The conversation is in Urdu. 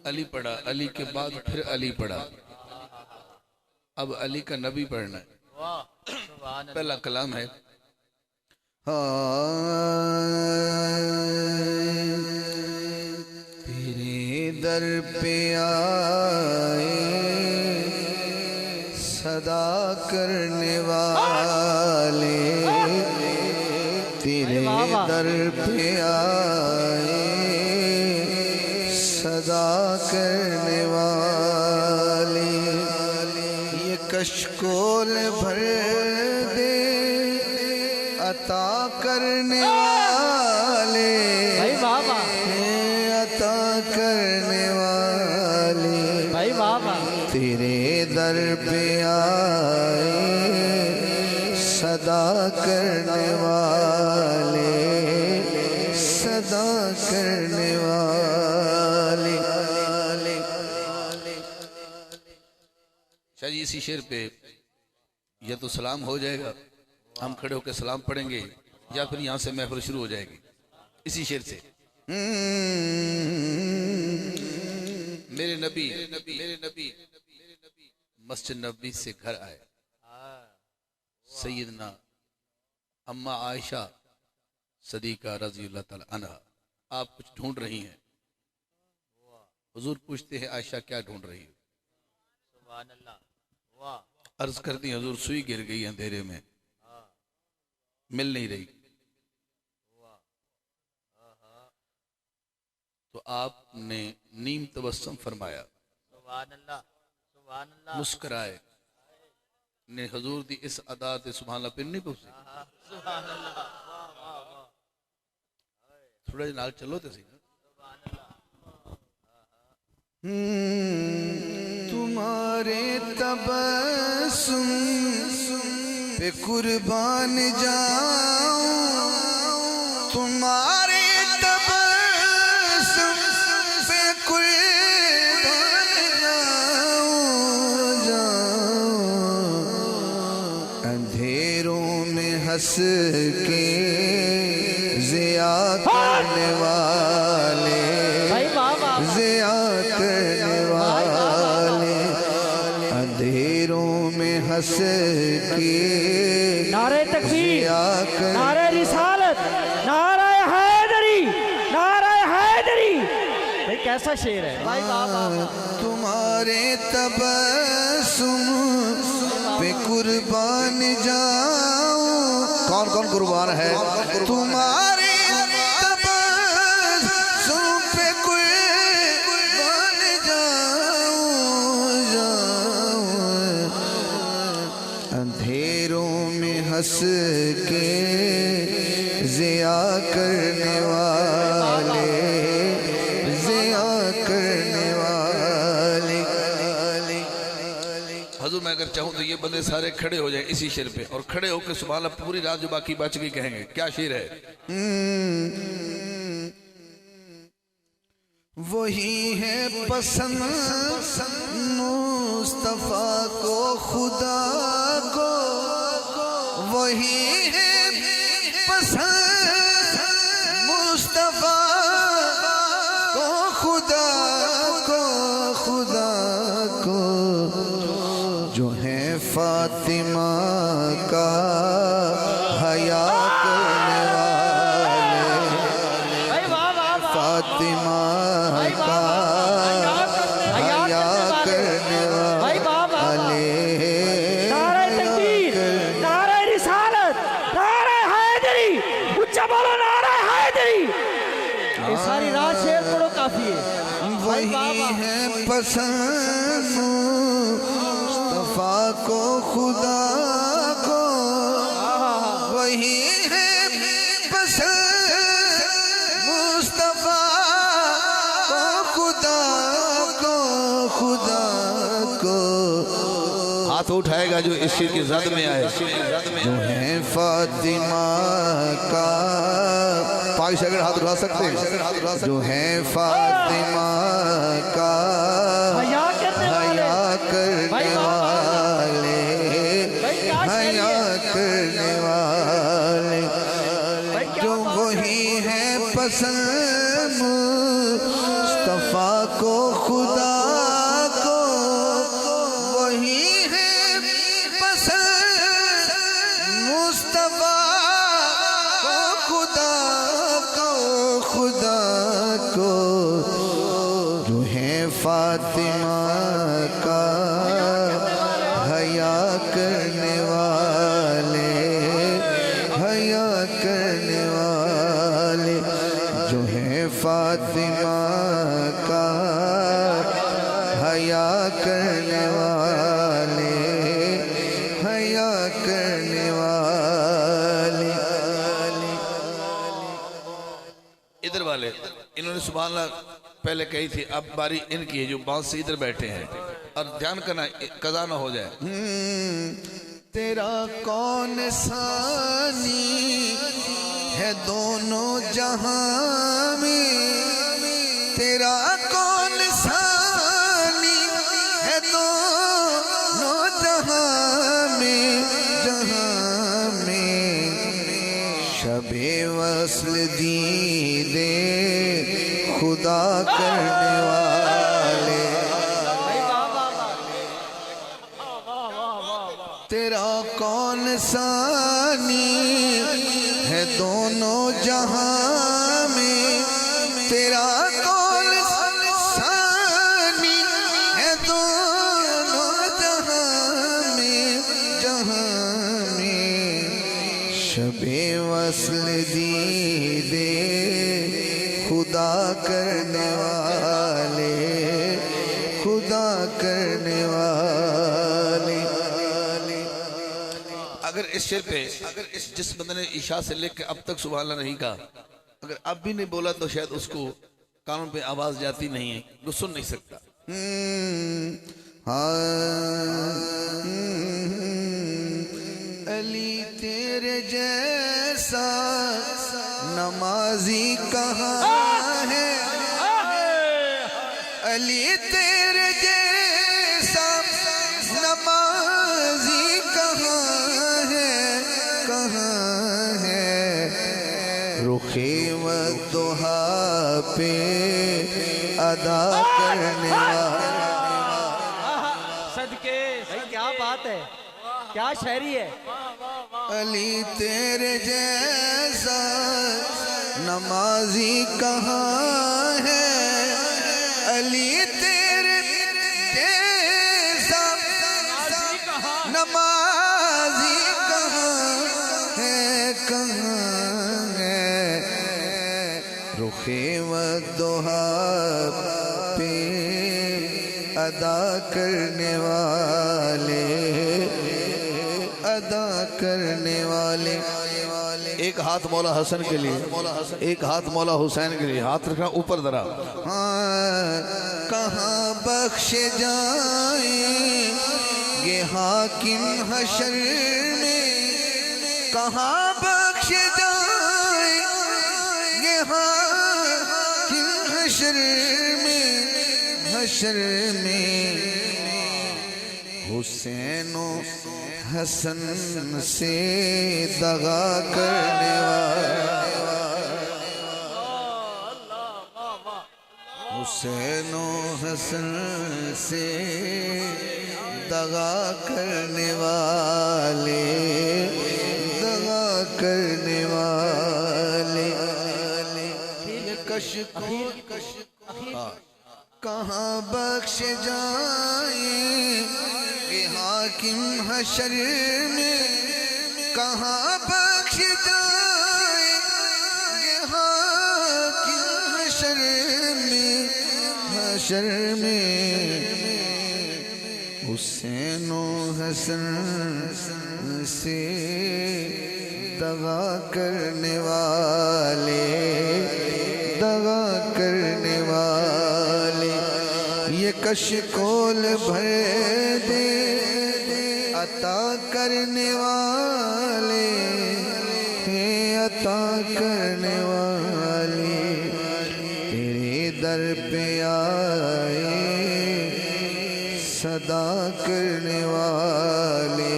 علی پڑھا، علی کے بعد پھر علی پڑھا، اب علی کا نبی پڑھنا ہے۔ پہلا کلام ہے تیرے در پہ آئے صدا کرنے والے، تیرے در پہ آئے صدا کرنے والے، یہ کشکول بھر دے عطا کرنے والے، عطا کرنے والے، تیرے در پہ آئے صدا کرنے والے، صدا کرنے والے۔ شاید اسی شعر پہ یا تو سلام ہو جائے گا، ہم کھڑے ہو کے سلام پڑھیں گے، یا پھر یہاں سے محفل شروع ہو جائے گی اسی شعر سے۔ میرے نبی مسجد نبی سے گھر آئے، سیدنا اماں عائشہ صدیقہ رضی اللہ تعالی عنہ، آپ کچھ ڈھونڈ رہی ہیں۔ حضور پوچھتے ہیں عائشہ کیا ڈھونڈ رہی ہو؟ عرض کرتی ہیں حضور سوئی گر گئی اندھیرے میں، مل نہیں رہی۔ تو آپ نے نیم تبسم فرمایا، مسکرائے، نے حضور دی اس ادا تے سبحان اللہ پھر نہیں پوچھتے تھوڑا جنال چلو تے سی۔ تمہارے تبسم پہ قربان جاؤں، تمہارے تبسم پہ قربان جاؤں، اندھیروں میں ہنس کے ضیا کرنے والے، ضیا کرنے والے، اندھیروں میں ہنس کے نعرہ تکبیر، نعرہ رسالت، نعرہ حیدری، نعرہ حیدری۔ بھئی کیسا شعر ہے بھائی، تمہارے تبسم پہ قربان جاؤں، کون کون قربان ہے؟ تمہارے تبسم پہ قربان جاؤں، اندھیروں میں ہنس کے ضیا کرنے والے، ضیا کرنے والے۔ حضور میں اگر چاہوں تو یہ بندے سارے کھڑے ہو جائیں اسی شعر پہ، اور کھڑے ہو کے سبحان اللہ پوری رات جو باقی بچ گئی کہیں گے۔ کیا شعر ہے؟ وہی ہے پسند مصطفیٰ کو خدا کو، وہی ہے پسند مصطفیٰ کو خدا کو، خدا کو، جو ہے فاطمہ کا حیا کرنے والے، فاطمہ کا حیا کرنے والے۔ نعرہ تکبیر، نعرہ رسالت، نعرہ حیدری، اچھا بولو نعرہ حیدری۔ یہ ساری رات شعر پڑھو کافی ہے۔ وہی ہے پسند مصطفیٰ کو خدا کو، وہی ہے پسند مصطفیٰ کو خدا کو، خدا کو۔ ہاتھ اٹھائے گا جو اس شعر کی زد میں آئے، جو ہے فاطمہ کا، پاک سے اگر ہاتھ اٹھا سکتے ہیں، جو ہے فاطمہ کا حیا کرنے والے، حیا کرنے والے، جو وہی ہے پسند مصطفیٰ کو خدا کو وہی ہے پسند مصطفیٰ کو خدا کو جو ہے فاطمہ کا حیا کرنے والے جو ہے فاطمہ کا حیا کرنے والے ادھر والے انہوں نے سبحان اللہ پہلے کہی تھی، اب باری ان کی ہے جو بانس سے ادھر بیٹھے ہیں، اور دھیان کرنا قضا نہ ہو جائے۔ تیرا کون ثانی ہے دونوں جہاں میں، تیرا کون ثانی ہے دونوں جہاں میں، شب وصل دیدے خدا کرنے والے، تیرا کون ثانی ہے دونوں جہاں میں، تیرا کون ثانی ہے دونوں جہاں میں، شب وصل دیدے خدا کرنے والے، اگر اس شعر پہ جس بندے نے عشاء سے لے کے اب تک سبحان اللہ نہیں کہا، اگر اب بھی نہیں بولا تو شاید اس کو کانوں پہ آواز جاتی نہیں ہے، وہ سن نہیں سکتا۔ علی تیرے جیسا نمازی کہاں ہے، علی تیرے جیسا نمازی کہاں ہے، رخ والضحا پہ ادا کرنے والا، صدقے کیا بات ہے، کیا شاعری ہے۔ علی تیرے جیسا نمازی کہاں ہے، علی تیرے جیسا نمازی کہاں ہے، رخ والضحا پہ ادا کرنے والے، ایک ہاتھ مولا حسن کے لیے، ایک ہاتھ مولا حسین کے لیے، ہاتھ رکھنا اوپر ذرا۔ کہاں بخشے جائیں گے حاکم حشر میں، کہاں بخشے جائیں گے حاکم حشر میں، حسین و حسن سے دغا کرنے والا، حسین و حسن سے دغا کرنے والے، کہاں بخش جائیں گے حاکم حشر میں، کہاں بخش جائیں گے حاکم حشر میں، حسین و حسن سے دغا کرنے والے، یہ کشکول بھر دے عطا کرنے والے، تیرے در پہ آئے صدا کرنے والے،